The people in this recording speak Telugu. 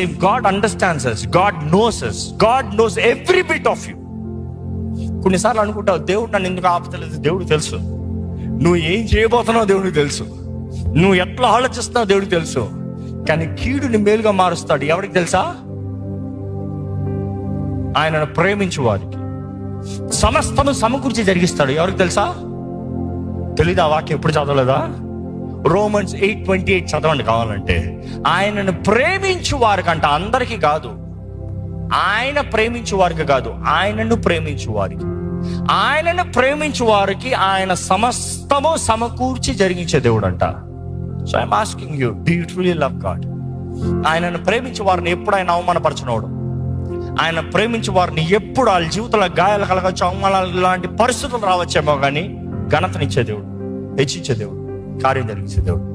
God understands us, God knows us, God knows every bit of you. కొన్నిసార్లు అనుకుంటావు, దేవుడు నన్ను ఎందుకు ఆపుతలేదు. దేవుడు తెలుసు. నువ్వు ఏం చేయబోతున్నావు దేవుడికి తెలుసు. నువ్వు ఎట్లా ఆలోచిస్తున్నావు దేవుడికి తెలుసు. కానీ కీడుని మేలుగా మారుస్తాడు. ఎవరికి తెలుసా? ఆయనను ప్రేమించు వారికి సమస్తము సమకూర్చి జరిగిస్తాడు. ఎవరికి తెలుసా? తెలీదు. ఆ వాక్యం ఎప్పుడు చదవలేదా? Romans 8:28 చదవండి కావాలంటే. ఆయనను ప్రేమించు వారికంట, అందరికీ కాదు. ఆయన ప్రేమించు వారికి కాదు, ఆయనను ప్రేమించు వారికి. ఆయనను ప్రేమించు వారికి ఆయన సమస్తము సమకూర్చి జరిగించే దేవుడు అంట. So I'm asking you, do you truly love God? ఆయనను ప్రేమించే వారిని ఎప్పుడు ఆయన అవమానపరచనోడు. ఆయన ప్రేమించే వారిని ఎప్పుడు వాళ్ళ జీవితంలో గాయాలు కలగచ్చు, అవమానాలు లాంటి పరిస్థితులు రావచ్చేమో కానీ ఘనతనిచ్చే దేవుడు, హెచ్చించే దేవుడు, కార్యం జరిగించే దేవుడు.